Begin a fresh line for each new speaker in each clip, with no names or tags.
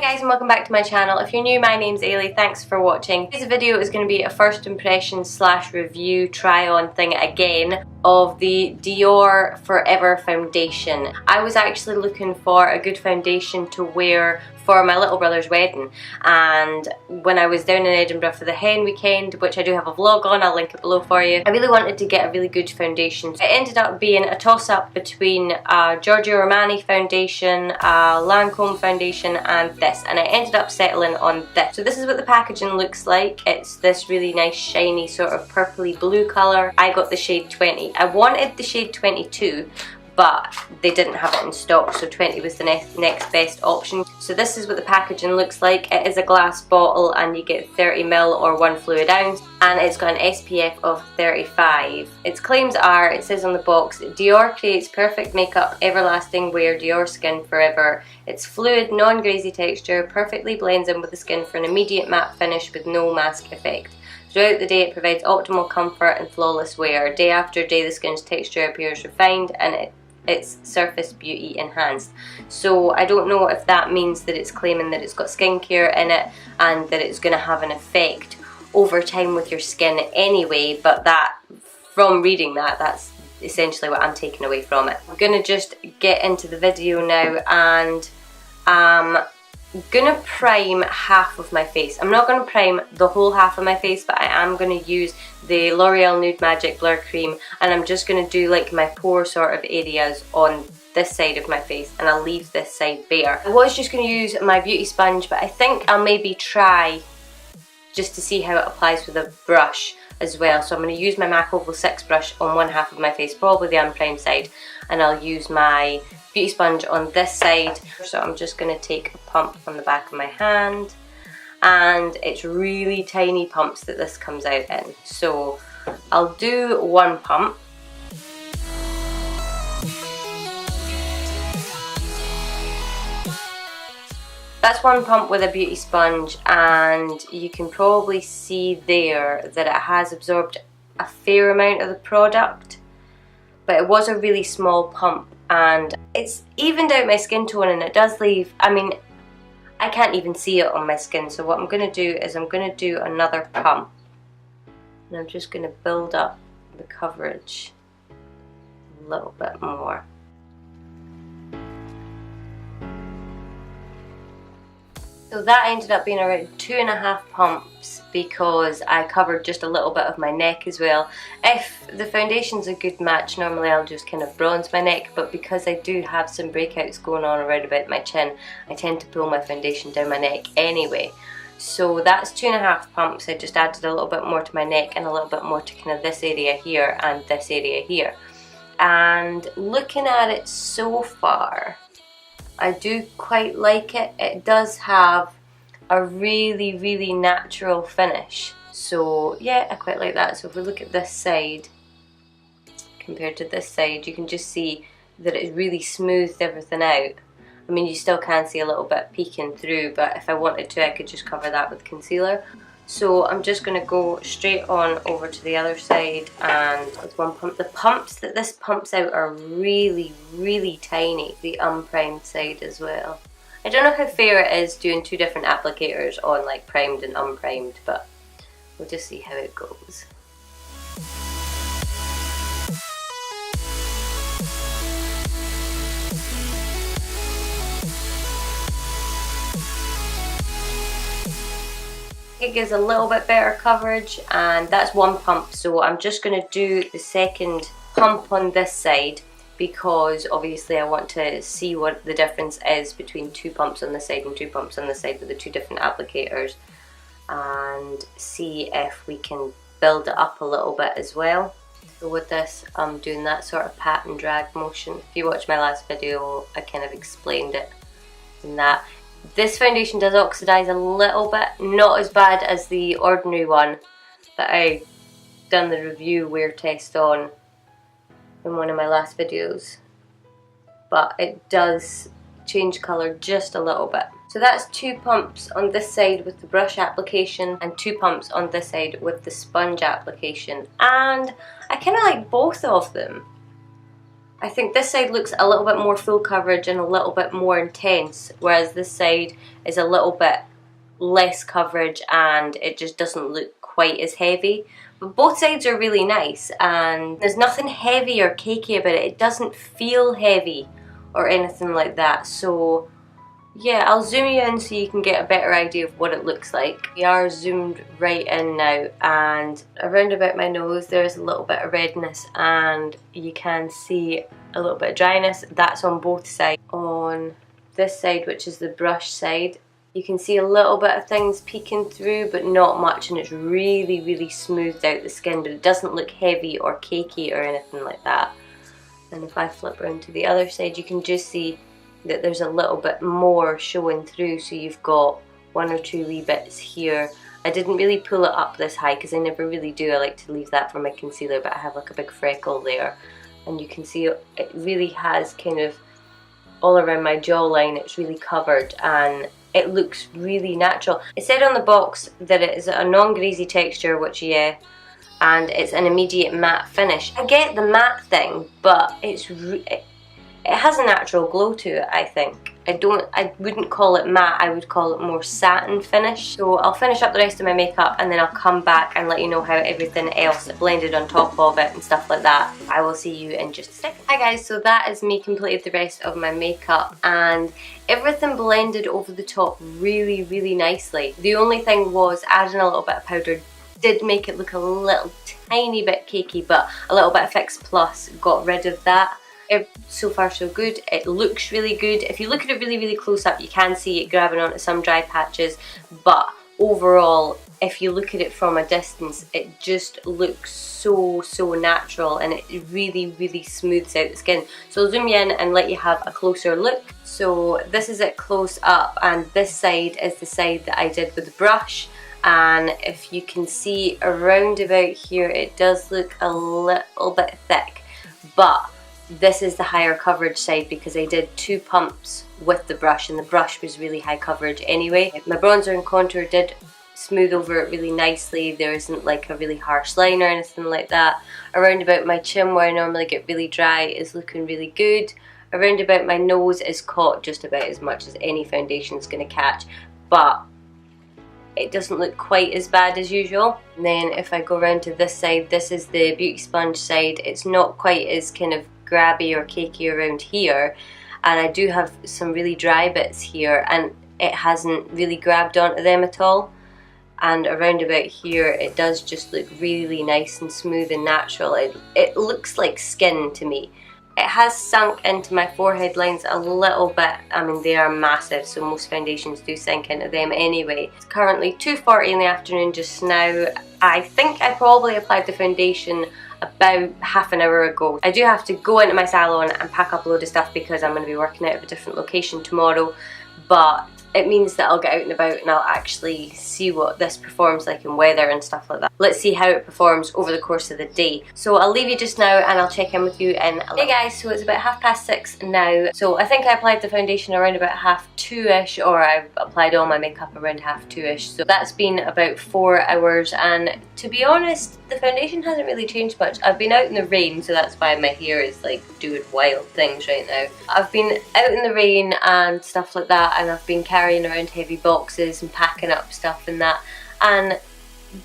guys, and welcome back to my channel. If you're new, my name's Ailey. Thanks for watching. Today's video is going to be a first impression slash review try on thing again of the Dior Forever foundation. I was actually looking for a good foundation to wear for my little brother's wedding, and when I was down in Edinburgh for the hen weekend, which I do have a vlog on, I'll link it below for you, I really wanted to get a really good foundation. So it ended up being a toss-up between Giorgio Armani foundation, Lancome foundation and this, and I ended up settling on this. So this is what the packaging looks like. It's this really nice shiny sort of purpley blue colour. I got the shade 20. I wanted the shade 22, but they didn't have it in stock, so 20 was the next best option. So this is what the packaging looks like. It is a glass bottle and you get 30ml or 1 fluid ounce, and it's got an SPF of 35. Its claims are, it says on the box, Dior creates perfect makeup, everlasting wear, Diorskin forever. It's fluid, non-greasy texture, perfectly blends in with the skin for an immediate matte finish with no mask effect. Throughout the day it provides optimal comfort and flawless wear. Day after day the skin's texture appears refined and its surface beauty enhanced. So I don't know if that means that it's claiming that it's got skincare in it and that it's going to have an effect over time with your skin anyway, but that, from reading that, that's essentially what I'm taking away from it. I'm going to just get into the video now, and I'm gonna prime half of my face. I'm not gonna prime the whole half of my face, but I am gonna use the L'Oreal Nude Magic Blur Cream, and I'm just gonna do like my pore sort of areas on this side of my face, and I'll leave this side bare. I was just gonna use my beauty sponge, but I think I'll maybe try just to see how it applies with a brush as well. So I'm going to use my MAC Oval 6 brush on one half of my face, probably the unprimed side, and I'll use my beauty sponge on this side. So I'm just going to take a pump on the back of my hand, and it's really tiny pumps that this comes out in. So I'll do one pump. That's one pump with a beauty sponge, and you can probably see there that it has absorbed a fair amount of the product, but it was a really small pump and it's evened out my skin tone, and it does leave, I mean, I can't even see it on my skin. So what I'm going to do is I'm going to do another pump, and I'm just going to build up the coverage a little bit more. So that ended up being around 2.5 pumps because I covered just a little bit of my neck as well. If the foundation's a good match, normally I'll just kind of bronze my neck, but because I do have some breakouts going on around about my chin, I tend to pull my foundation down my neck anyway. So that's 2.5 pumps. I just added a little bit more to my neck and a little bit more to kind of this area here and this area here. And looking at it so far, I do quite like it. It does have a really, really natural finish. So yeah, I quite like that. So if we look at this side compared to this side, you can just see that it really smoothed everything out. I mean, you still can see a little bit peeking through, but if I wanted to, I could just cover that with concealer. So I'm just going to go straight on over to the other side, and with one pump. The pumps that this pumps out are really, really tiny. The unprimed side as well. I don't know how fair it is doing two different applicators on like primed and unprimed, but we'll just see how it goes. It gives a little bit better coverage, and that's one pump. So I'm just going to do the second pump on this side, because obviously I want to see what the difference is between 2 pumps on this side and 2 pumps on this side with the 2 different applicators, and see if we can build it up a little bit as well. So with this, I'm doing that sort of pat and drag motion. If you watched my last video, I kind of explained it in that. This foundation does oxidize a little bit, not as bad as the ordinary one that I done the review wear test on in one of my last videos, but it does change colour just a little bit. So that's 2 pumps on this side with the brush application and 2 pumps on this side with the sponge application, and I kind of like both of them. I think this side looks a little bit more full coverage and a little bit more intense, whereas this side is a little bit less coverage and it just doesn't look quite as heavy. But both sides are really nice, and there's nothing heavy or cakey about it. It doesn't feel heavy or anything like that. So yeah, I'll zoom you in so you can get a better idea of what it looks like. We are zoomed right in now, and around about my nose there's a little bit of redness, and you can see a little bit of dryness. That's on both sides. On this side, which is the brush side, you can see a little bit of things peeking through, but not much, and it's really, really smoothed out the skin, but it doesn't look heavy or cakey or anything like that. And if I flip around to the other side, you can just see that there's a little bit more showing through, so you've got one or two wee bits here. I didn't really pull it up this high because I never really do. I like to leave that for my concealer, but I have like a big freckle there, and you can see it really has kind of all around my jawline. It's really covered and it looks really natural. It said on the box that it is a non-greasy texture, which yeah, and it's an immediate matte finish. I get the matte thing, but it has a natural glow to it, I think. I wouldn't call it matte, I would call it more satin finish. So I'll finish up the rest of my makeup and then I'll come back and let you know how everything else blended on top of it and stuff like that. I will see you in just a second. Hi guys, so that is me completed the rest of my makeup, and everything blended over the top really, really nicely. The only thing was adding a little bit of powder did make it look a little tiny bit cakey, but a little bit of Fix Plus got rid of that. So far so good. It looks really good. If you look at it really, really close up, you can see it grabbing onto some dry patches, but overall, if you look at it from a distance, it just looks so natural, and it really, really smooths out the skin. So I'll zoom you in and let you have a closer look. So this is it close up, and this side is the side that I did with the brush. And if you can see around about here, it does look a little bit thick, but this is the higher coverage side because I did 2 pumps with the brush, and the brush was really high coverage anyway. My bronzer and contour did smooth over it really nicely. There isn't like a really harsh line or anything like that. Around about my chin, where I normally get really dry, is looking really good. Around about my nose is caught just about as much as any foundation is going to catch, but it doesn't look quite as bad as usual. And then if I go around to this side, this is the beauty sponge side. It's not quite as kind of grabby or cakey around here, and I do have some really dry bits here, and it hasn't really grabbed onto them at all. And around about here, it does just look really nice and smooth and natural. It looks like skin to me. It has sunk into my forehead lines a little bit. I mean, they are massive, so most foundations do sink into them anyway. It's currently 2:40 in the afternoon just now. I think I probably applied the foundation about half an hour ago. I do have to go into my salon and pack up a load of stuff because I'm going to be working out of a different location tomorrow, but it means that I'll get out and about and I'll actually see what this performs like in weather and stuff like that. Let's see how it performs over the course of the day. So I'll leave you just now and I'll check in with you in a little. Hey guys, so it's about 6:30 now. So I think I applied the foundation around about 2:30ish, or I applied all my makeup around 2:30ish. So that's been about 4 hours, and to be honest, the foundation hasn't really changed much. I've been out in the rain, so that's why my hair is like doing wild things right now. I've been out in the rain and stuff like that, and I've been carrying around heavy boxes and packing up stuff and that, and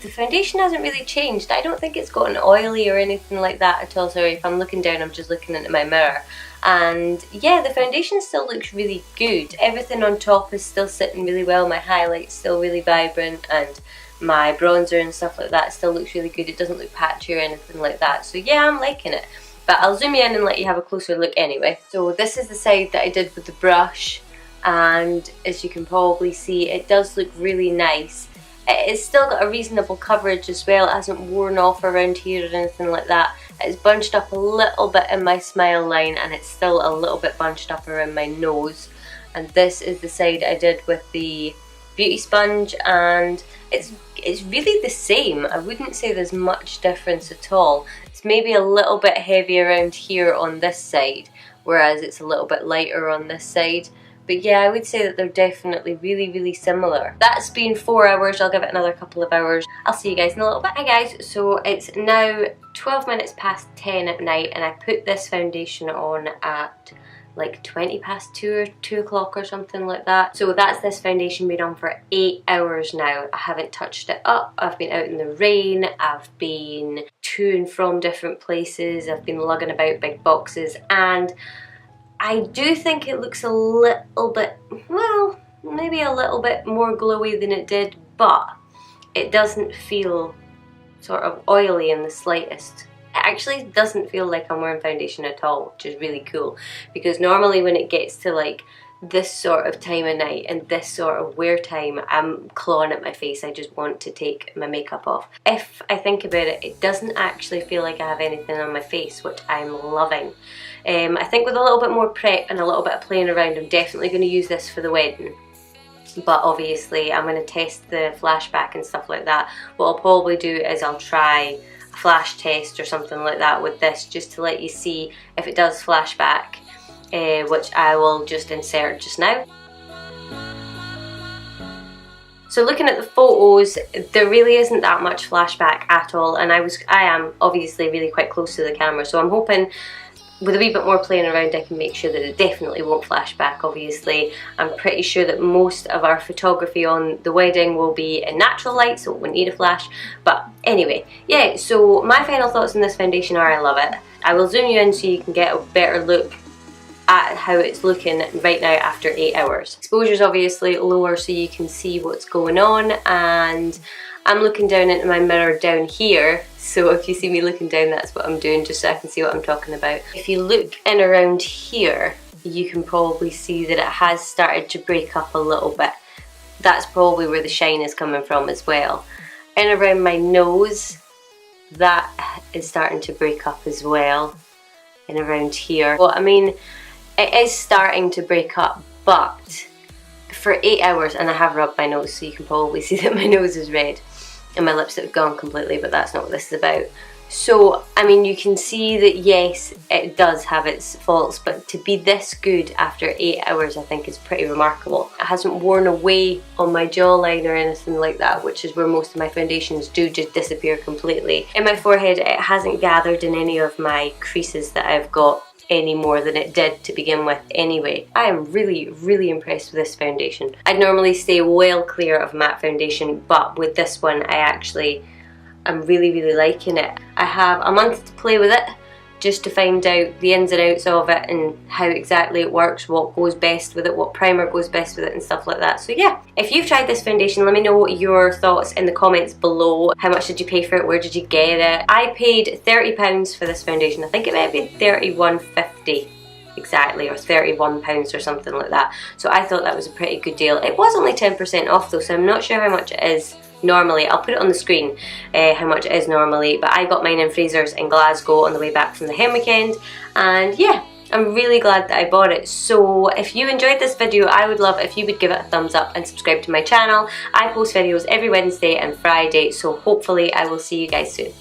the foundation hasn't really changed. I don't think it's gotten oily or anything like that at all. Sorry, if I'm looking down, I'm just looking into my mirror. And yeah, the foundation still looks really good. Everything on top is still sitting really well. My highlight's still really vibrant, and my bronzer and stuff like that still looks really good. It doesn't look patchy or anything like that. So yeah, I'm liking it. But I'll zoom you in and let you have a closer look anyway. So this is the side that I did with the brush, and as you can probably see, it does look really nice. It's still got a reasonable coverage as well. It hasn't worn off around here or anything like that. It's bunched up a little bit in my smile line, and it's still a little bit bunched up around my nose. And this is the side I did with the beauty sponge, and it's really the same. I wouldn't say there's much difference at all. It's maybe a little bit heavy around here on this side, whereas it's a little bit lighter on this side. But yeah, I would say that they're definitely really similar. That's been 4 hours. I'll give it another couple of hours. I'll see you guys in a little bit. Hi guys, so it's now 12 minutes past 10 at night, and I put this foundation on at like 20 past 2 or 2 o'clock or something like that. So that's this foundation been on for 8 hours now. I haven't touched it up. I've been out in the rain. I've been to and from different places. I've been lugging about big boxes, and I do think it looks a little bit, well, maybe a little bit more glowy than it did, but it doesn't feel sort of oily in the slightest. It actually doesn't feel like I'm wearing foundation at all, which is really cool, because normally when it gets to like this sort of time of night and this sort of wear time, I'm clawing at my face. I just want to take my makeup off. If I think about it, it doesn't actually feel like I have anything on my face, which I'm loving. I think with a little bit more prep and a little bit of playing around, I'm definitely going to use this for the wedding. But obviously I'm going to test the flashback and stuff like that. What I'll probably do is I'll try a flash test or something like that with this, just to let you see if it does flashback, which I will just insert just now. So looking at the photos, there really isn't that much flashback at all, and I am obviously really quite close to the camera, so I'm hoping with a wee bit more playing around I can make sure that it definitely won't flash back. Obviously I'm pretty sure that most of our photography on the wedding will be in natural light, so it wouldn't need a flash. But anyway, yeah, so my final thoughts on this foundation are I love it. I will zoom you in so you can get a better look at how it's looking right now after 8 hours. Exposure's obviously lower so you can see what's going on, and I'm looking down into my mirror down here, so if you see me looking down, that's what I'm doing, just so I can see what I'm talking about. If you look in around here, you can probably see that it has started to break up a little bit. That's probably where the shine is coming from as well. In around my nose, that is starting to break up as well. In around here. Well, I mean, it is starting to break up, but for 8 hours, and I have rubbed my nose, so you can probably see that my nose is red and my lips have gone completely, but that's not what this is about. So, I mean, you can see that yes, it does have its faults, but to be this good after 8 hours I think is pretty remarkable. It hasn't worn away on my jawline or anything like that, which is where most of my foundations do just disappear completely. In my forehead, it hasn't gathered in any of my creases that I've got any more than it did to begin with anyway. I am really impressed with this foundation. I'd normally stay well clear of matte foundation, but with this one I'm really liking it. I have a month to play with it, just to find out the ins and outs of it and how exactly it works, what goes best with it, what primer goes best with it and stuff like that. So yeah, if you've tried this foundation, let me know your thoughts in the comments below. How much did you pay for it? Where did you get it? I paid £30 for this foundation. I think it might be £31.50 exactly, or £31 or something like that. So I thought that was a pretty good deal. It was only 10% off though, so I'm not sure how much it is normally. I'll put it on the screen how much it is normally, but I got mine in Fraser's in Glasgow on the way back from the hen weekend, and yeah, I'm really glad that I bought it. So if you enjoyed this video, I would love if you would give it a thumbs up and subscribe to my channel. I post videos every Wednesday and Friday, so hopefully I will see you guys soon.